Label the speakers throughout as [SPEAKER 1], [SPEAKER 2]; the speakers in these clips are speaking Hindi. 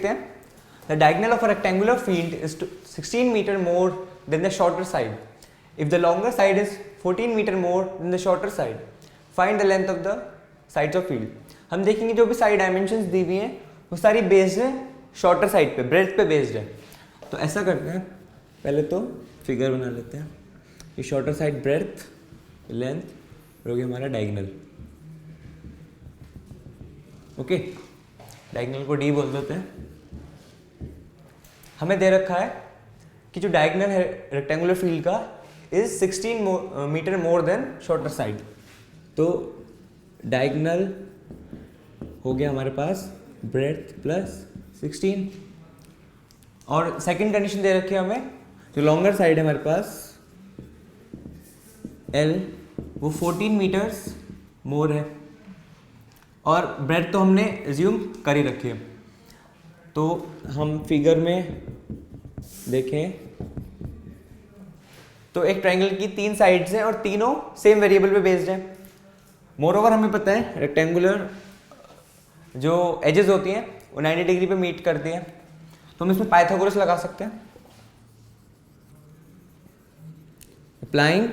[SPEAKER 1] देखते हैं. The diagonal of a rectangular field is 16 meter more than the shorter side. If the longer side is 14 meter more than the shorter side, find the length of the sides of field. हम देखेंगे जो भी साइड डायमेंशंस दी हुई हैं वो सारी बेस्ड है शॉर्टर साइड पे, ब्रेड्थ पे बेस्ड है. तो ऐसा करते हैं, पहले तो फिगर बना लेते हैं. ये शॉर्टर साइड ब्रेड्थ, लेंथ और हो गया हमारा डायगोनल. ओके, डायगोनल को डी बोल देते हैं. हमें दे रखा है कि जो डायगोनल है रेक्टेंगुलर फील्ड का is 16 metre more than shorter side. तो डायगोनल हो गया हमारे पास ब्रेड्थ प्लस 16. और सेकंड कंडीशन दे रखी है हमें, जो लॉन्गर साइड है हमारे पास L वो 14 मीटर्स मोर है और ब्रेड्थ तो हमने एज्यूम कर ही रखी है. तो हम फिगर में देखें तो एक ट्रायंगल की 3 साइड्स हैं और तीनों सेम वेरिएबल पे बेस्ड हैं. मोरओवर हमें पता है रेक्टेंगुलर जो एजेस होती हैं वो 90 डिग्री पे मीट करती हैं. तो हम इसमें पाइथागोरस लगा सकते हैं. Applying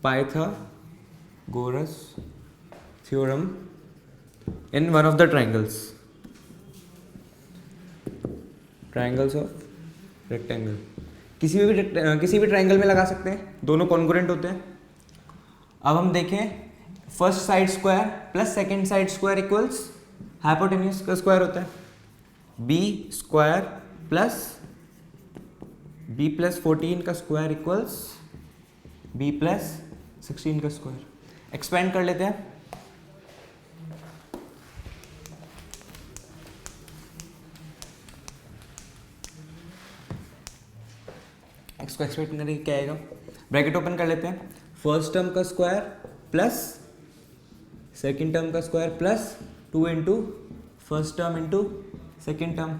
[SPEAKER 1] Pythagoras theorem in one of the triangles of rectangle. किसी भी ट्रायंगल में लगा सकते हैं, दोनों कॉन्ग्रुएंट होते हैं. अब हम देखें, first side square plus second side square equals hypotenuse का स्क्वायर होता है. बी स्क्वायर प्लस 14 का स्क्वायर इक्वल्स बी प्लस 16 का स्क्वायर. एक्सपेंड कर लेते हैं. इसको एक्सपेक्ट करने क्या आएगा, ब्रैकेट ओपन कर लेते हैं. फर्स्ट टर्म का स्क्वायर प्लस सेकेंड टर्म का square plus 2 into first term into second term.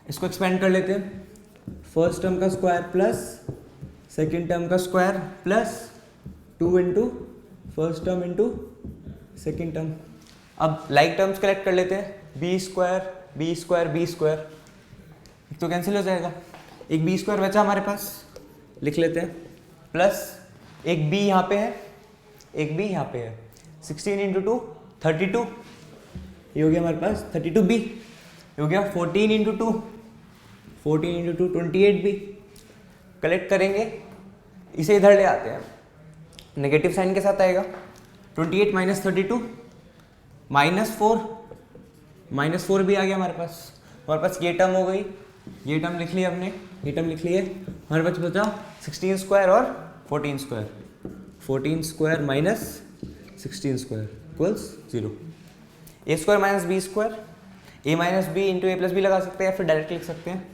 [SPEAKER 1] इसको एक्सपेंड कर लेते हैं. फर्स्ट टर्म का स्क्वायर प्लस सेकेंड टर्म का square plus 2 into first term into second term. अब लाइक टर्म्स कलेक्ट कर लेते हैं. B square b square b square तो कैंसिल हो जाएगा. एक बी स्क्वायर बचा हमारे पास, लिख लेते हैं. प्लस एक बी यहाँ पे है, एक बी यहाँ पे है. 16 इंटू 2 32, ये हो गया हमारे पास 32 बी. ये हो गया 14 इंटू 2 28 बी. कलेक्ट करेंगे, इसे इधर ले आते हैं, नेगेटिव साइन के साथ आएगा. 28 माइनस 32 -4 भी आ गया हमारे पास. हमारे पास ये टर्म हो गई, ये टर्म लिख लिया हमने, ये टर्म लिख लिए. हमारे पास बचा 16 स्क्वायर और 14 square. 14 square minus 16 square equals 0. ए स्क्वायर माइनस बी स्क्वायर, ए माइनस बी इंटू ए प्लस बी लगा सकते हैं या फिर डायरेक्ट लिख सकते हैं.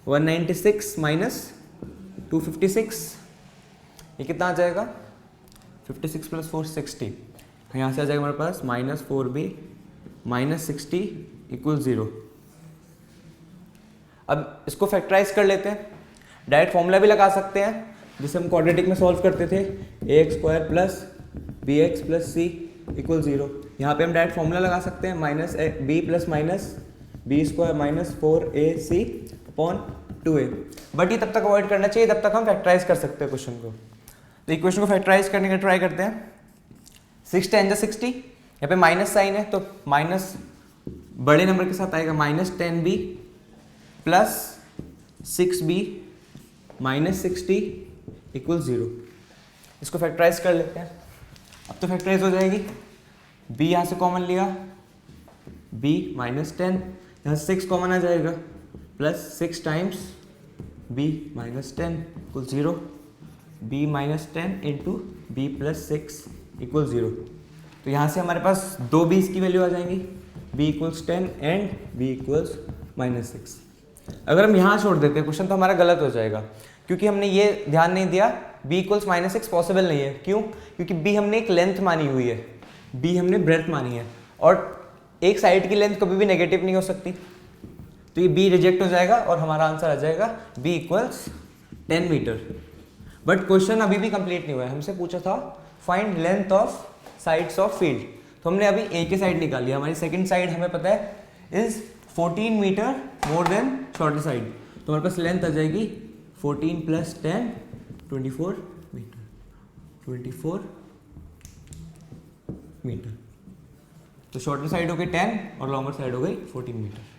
[SPEAKER 1] 196 माइनस 256, ये कितना आ जाएगा 56 प्लस 4 60. यहाँ से आ जाएगा हमारे पास -4b माइनस 60 इक्वल 0. अब इसको फैक्टराइज कर लेते हैं. डायरेक्ट फॉर्मूला भी लगा सकते हैं जिसे हम क्वाड्रेटिक में सॉल्व करते थे, ax square plus bx plus c equal 0. यहाँ पे हम डायरेक्ट फॉर्मूला लगा सकते हैं minus b plus minus b square minus 4ac upon 2a. But ये तब तक अवॉइड करना चाहिए, तब तक हम फैक्टराइज कर सकते हैं क्वेश्चन को. तो इक्वेशन को फैक्टराइज करने का ट्राई करते हैं. 6 10 60, यहाँ पे माइनस साइन है तो माइनस बड़े नंबर के साथ आएगा. -10b plus 6b minus 60 equal 0. इसको फैक्टराइज कर लेते हैं. अब तो फैक्टराइज हो जाएगी. b यहाँ से कॉमन लिया, b माइनस 10, यहाँ से 6 कॉमन आ जाएगा, plus 6 times b minus 10 equal 0. b minus 10 into b plus 6 equal 0. तो यहाँ से हमारे पास दो b's की वैल्यू आ जाएंगी, b equals 10 and b equals -6. अगर हम यहाँ छोड़ देते हैं क्वेश्चन तो हमारा गलत हो जाएगा, क्योंकि हमने ये ध्यान नहीं दिया b इक्वल्स -6 पॉसिबल नहीं है. क्यों? क्योंकि b हमने एक लेंथ मानी हुई है, b हमने ब्रेड्थ मानी है, और एक साइड की लेंथ कभी भी नेगेटिव नहीं हो सकती. तो ये b रिजेक्ट हो जाएगा और हमारा आंसर आ जाएगा b equals 10 metre. But question अभी भी कंप्लीट नहीं हुआ है. हमसे पूछा था find length of sides of field. तो हमने अभी a की साइड निकाली, हमारी सेकंड साइड हमें पता है is 14 metre more than shorter side, तो हमारे पास लेंथ आ जाएगी 14 प्लस 10 24 मीटर, 24 मीटर। तो शॉर्टर साइड हो गई 10 और लॉन्गर साइड हो गई 14 मीटर।